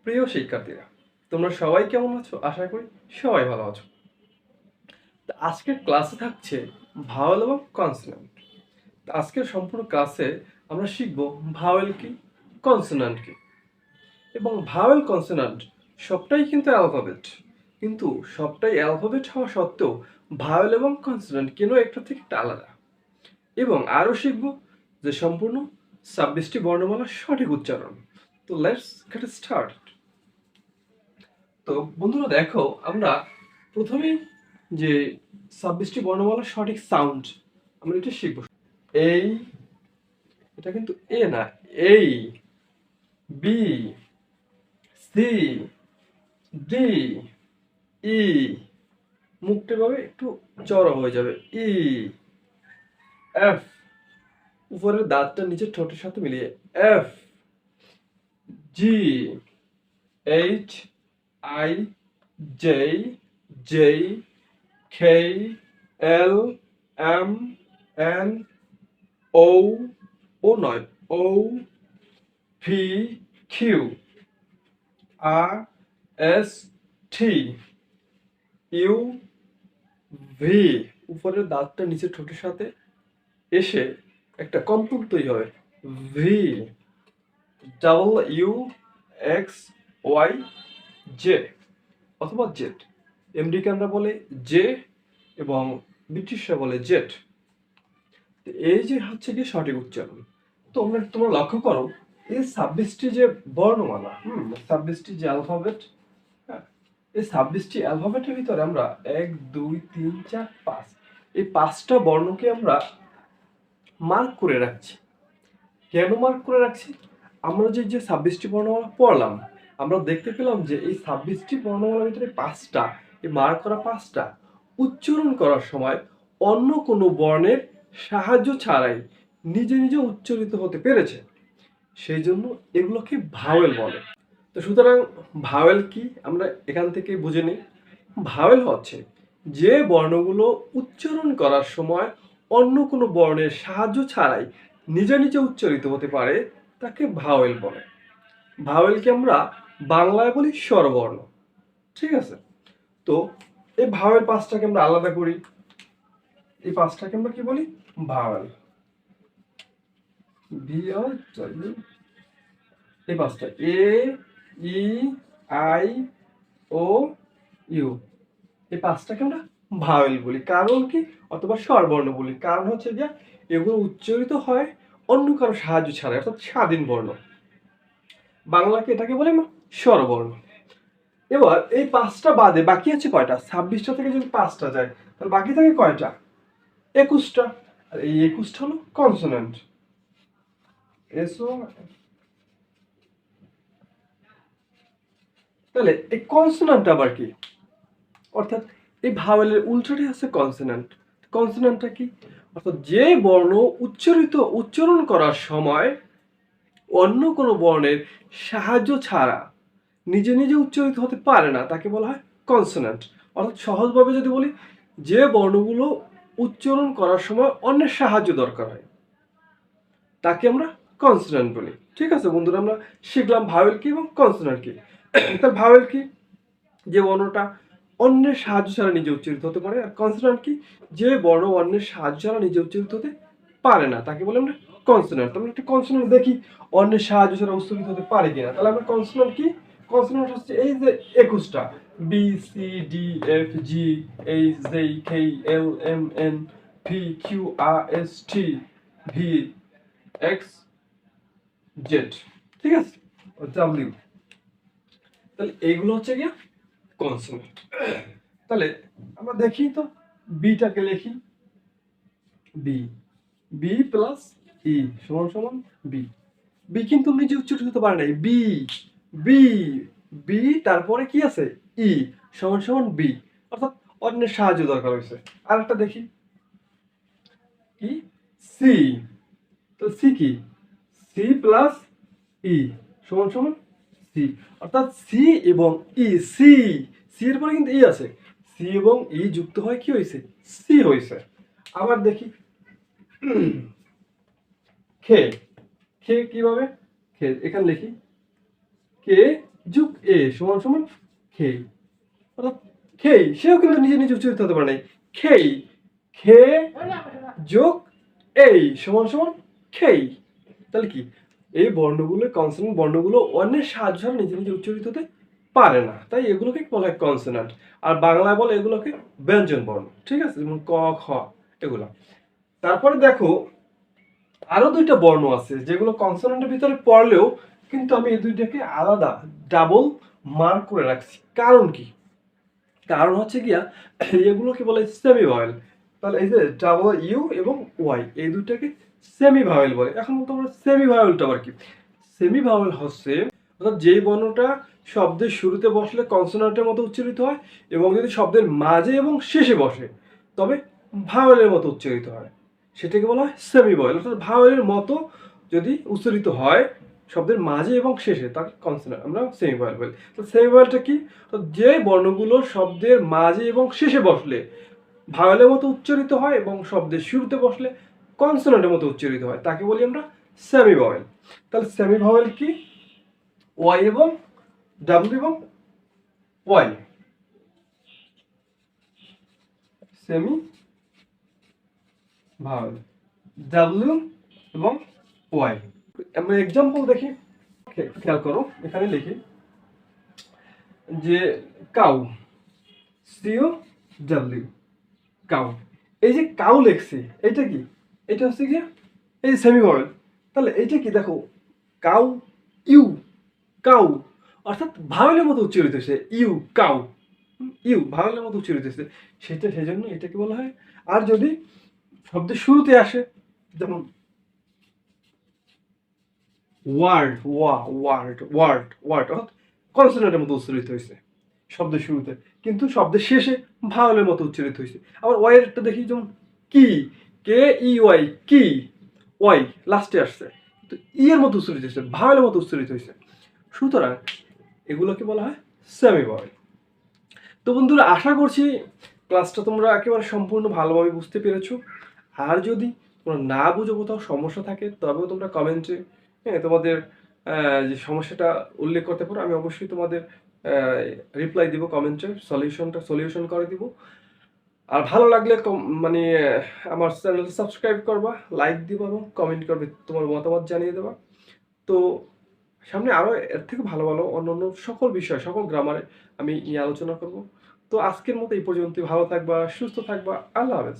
প্রিয় শিক্ষার্থীরা, তোমরা সবাই কেমন আছো? আশা করি সবাই ভালো আছো। তো আজকের ক্লাসে থাকছে ভাওয়েল এবং কনসোনেন্ট। তো আজকের সম্পূর্ণ ক্লাসে আমরা শিখব ভাওয়েল কি, কনসোনেন্ট কি। এবং ভাওয়েল কনসোনেন্ট সবটাই কিন্তু অ্যালফাবেট, কিন্তু সবটাই অ্যালফাবেট হওয়া সত্ত্বেও ভাওয়েল এবং কনসোনেন্ট কেন একটা থেকে একটা আলাদা। এবং আরও শিখব যে সম্পূর্ণ 26টি বর্ণমালার সঠিক উচ্চারণ। তো লেটস গেট স্টার্ট। তো বন্ধুরা দেখো, আমরা প্রথমেই যে 26টি বর্ণমালার সঠিক সাউন্ড আমরা এটা শিখব। এই, এটা কিন্তু এ না, এই, বি, সি, ডি, ই, মুখটা ভাবে একটু চড়া হয়ে যাবে, ই, এফ, উপরের দাঁতটা নিচে ঠোঁটের সাথে মিলিয়ে, F, G, H, I, J, J, K, L, M, N, O, O নয়, O, V, Q, R, S, T, U, V. উপরের দাঁতটা নিচে ঠোঁটের সাথে এসে একটা কম্পন তৈরি হয়, V, double U, X, Y, J অথবা জেড। আমেরিকানরা বলে জে এবং ব্রিটিশরা বলে জেড। এই যে হচ্ছে কি সঠিক উচ্চারণ। তোমরা লক্ষ্য করো, এই 26টি যে বর্ণমালা, 26টি যে অ্যালফাবেট, হ্যাঁ, এই 26টি অ্যালফাবেটের ভিতরে আমরা 1 2 3 4 5 এই 5টা বর্ণকে আমরা মার্ক করে রাখছি। কেন মার্ক করে রাখছি? আমরা যে 26টি বর্ণমালা পড়লাম, আমরা দেখতে পেলাম যে এই 26টি বর্ণমালার ভিতরে 5টা, এই মার্ক করা 5টা উচ্চারণ করার সময় অন্য কোনো বর্ণের সাহায্য ছাড়াই নিজে নিজে উচ্চারিত হতে পেরেছে। সেই জন্য এগুলোকে ভাওয়েল বলে। তো সুতরাং ভাওয়েল কি আমরা এখান থেকে বুঝে নিই। ভাওয়েল হচ্ছে যে বর্ণগুলো উচ্চারণ করার সময় অন্য কোনো বর্ণের সাহায্য ছাড়াই নিজে নিজে উচ্চারিত হতে পারে, তাকে ভাওয়েল বলে। ভাওয়েলকে আমরা বাংলায় বলি স্বরবর্ণ। ঠিক আছে? তো এই ভাওয়েল 5টাকে আমরা আলাদা করি। এই 5টাকে আমরা কি বলি? ভাওয়েল। ভি আর ডব্লিউ। এই 5টা এ, ই, আই, ও, ইউ। এই 5টাকে আমরা ভাওয়েল বলি। কারণ কি? অথবা স্বরবর্ণ বলি। কারণ হচ্ছে যে এগুলো উচ্চারিত হয় অন্য কারো সাহায্য ছাড়া, অর্থাৎ স্বাধীন বর্ণ। বাংলাকে এটাকে বলে আমরা স্বরবর্ণ। এবার এই 5টা বাদে বাকি আছে কয়টা? 26টা থেকে যদি 5টা যায়, তাহলে বাকি থাকে কয়টা? 21টা। আর এই 21টা হলো কনসোনেন্ট। এসো, তাহলে এই কনসোনেন্ট আবার কি? অর্থাৎ এই ভাওয়েলের উল্টোটাই আছে কনসোনেন্ট। কনসোনেন্টটা কি? অর্থাৎ যে বর্ণ উচ্চারণ করার সময় অন্য কোনো বর্ণের সাহায্য ছাড়া নিজে নিজে উচ্চারিত হতে পারে না, তাকে বলা হয় কনসোনেন্ট। অর্থাৎ সহজভাবে যদি বলি, যে বর্ণগুলো উচ্চারণ করার সময় অন্যের সাহায্য দরকার হয়, তাকে আমরা কনসোনেন্ট বলি। ঠিক আছে বন্ধুরা, আমরা শিখলাম ভাওয়েল কি এবং কনসোনেন্ট কি। তাহলে ভাওয়েল কি? যে বর্ণটা অন্যের সাহায্য ছাড়া নিজে উচ্চারিত হতে পারে। আর কনসোনেন্ট কি? যে বর্ণ অন্যের সাহায্য ছাড়া নিজে উচ্চারিত হতে পারে না, তাকে বলে আমরা কনসোনেন্ট। আমরা একটা কনসোনেন্ট দেখি অন্যের সাহায্য ছাড়া উচ্চারিত হতে পারে কিনা। তাহলে আমরা কনসোনেন্ট কি? কনসোনেন্ট হচ্ছে এই যে 21টা, B, C, D, F, G, H, J, K, L, M, N, P, Q, R, S, টি, ভি, এক্স, জেড। ঠিক আছে? ডাব্লিউ। তাহলে এইগুলো হচ্ছে গিয়ে কনসোনেন্ট। তাহলে আমরা দেখি তো, বিটাকে লিখি, বি, বি প্লাস ই সমান সমান বি। বি কিন্তু নিজে উচ্চারিত হতে পারে নাই, বি, বি, বি, তারপরে কি আছে? ই সমান সমান বি। অর্থাৎ অন্যের সাহায্য দরকার হয়েছে। আর একটা দেখি, কি? সি। তো সি কি? সি প্লাস ই সমান সমান সি। অর্থাৎ সি এবং ই, সি, সি এর পরে কিন্তু ই আছে, সি এবং ই যুক্ত হয় কি হয়েছে? সি হয়েছে। আবার দেখি, খে। খে কিভাবে? খে এখানে লিখি কে যুগ এ সমান সমান খেই, অর্থাৎ খেই সেও কিন্তু নিজে নিজে উচ্চারিত হতে পারে নাই। খেই, খে যোগ এই সমান সমান খেই। তাহলে কি এই বর্ণগুলো, কনসোনেন্ট বর্ণগুলো অন্যের সাহায্য ছাড়া নিজে নিজে উচ্চারিত হতে পারে না, তাই এগুলোকে বলা হয় কনসোনেন্ট। আর বাংলায় বলে এগুলোকে ব্যঞ্জন বর্ণ, ঠিক আছে, যেমন ক খ এগুলো। তারপরে দেখো আরো দুইটা বর্ণ আছে যেগুলো কনসোনেন্টের ভিতরে পড়লেও কিন্তু আমি এই দুইটাকে আলাদা ডাবল মার্ক করে রাখছি। কারণ কি? কারণ হচ্ছে গিয়া এগুলোকে বলে সেমি ভাওয়েল। তাহলে এই যে ডাবল ইউ এবং ওয়াই এই দুইটাকে সেমি ভাওয়েল বলে। এখন তোমরা সেমি ভাওয়েলটা আবার কি? সেমি ভাওয়েল হচ্ছে অর্থাৎ যেই বর্ণটা শব্দের শুরুতে বসলে কনসোনেন্টের মতো উচ্চারিত হয় এবং যদি শব্দের মাঝে এবং শেষে বসে তবে ভাওয়েলের মতো উচ্চারিত হয়, সেটাকে বলা হয় সেমি ভাওয়েল। অর্থাৎ ভাওয়েলের মতো যদি উচ্চারিত হয় শব্দের মাঝে এবং শেষে তাকে কনসোনেন্ট আমরা সেমি ভাওয়েল বলি। তো সেমি ভাওয়েলটা কি? তো যে বর্ণগুলো শব্দের মাঝে এবং শেষে বসলে ভাওয়েলের মতো উচ্চারিত হয় এবং শব্দের শুরুতে বসলে কনসোনেন্টের মতো উচ্চারিত হয় তাকে বলি আমরা সেমি ভাওয়েল। তাহলে সেমি ভাওয়েল কি? ওয়াই এবং ডাব্লিউ এবং ওয়াই, সেমি ভাওয়েল ডাব্লিউ এবং ওয়াই। আমরা এক্সাম্পল দেখি, খেয়াল করো এখানে লিখি যে কাউ, সিও ডাব্লিউ, কাউ। এই যে কাউ লেখছি এটা কি? এটা হচ্ছে কি এই সেমি ভাওয়েল। তাহলে এইটা কি দেখো কাউ ইউ, কাউ অর্থাৎ ভাওয়েলের মতো উচ্চারিত হয়েছে, ইউ কাউ, ইউ ভাওয়েলের মতো উচ্চারিত হয়েছে, সেটা সেই জন্য এটাকে বলা হয়। আর যদি শব্দের শুরুতে আসে যেমন ওয়ার্ড, ওয়ার্ড ওয়ার্ড ওয়ার্ড অর্থাৎ কনসোনেন্টের মতো উচ্চারিত হয়েছে শব্দের শুরুতে, কিন্তু শব্দের শেষে ভাওয়েলের মতো উচ্চারিত হয়েছে। আবার ওয়াইয়েরটা দেখি যেমন কি, কে ই ওয়াই কি, ওয়াই লাস্টে আসছে তো ই এর মতো উচ্চারিত হয়েছে, ভাওয়েলের মতো উচ্চারিত হয়েছে। সুতরাং এগুলোকে বলা হয় সেমি ভাওয়েল। তো বন্ধুরা আশা করছি ক্লাসটা তোমরা একেবারে সম্পূর্ণ ভালোভাবে বুঝতে পেরেছো। আর যদি তোমরা না বুঝো, কোথাও সমস্যা থাকে, তবেও তোমরা কমেন্টে তোমাদের যে সমস্যাটা উল্লেখ করতে পারো। আমি অবশ্যই তোমাদের রিপ্লাই দিব, কমেন্টের সলিউশন করে দিব। আর ভালো লাগলে মানে আমার চ্যানেল সাবস্ক্রাইব করবা, লাইক দিবা এবং কমেন্ট করবে, তোমার মতামত জানিয়ে দেবা। তো সামনে আরও এর থেকে ভালো ভালো অন্যান্য সকল বিষয়, সকল গ্রামারে আমি নিয়ে আলোচনা করব। তো আজকের মতো এই পর্যন্ত। ভালো থাকবা, সুস্থ থাকবা, আল্লাহ হাফেজ।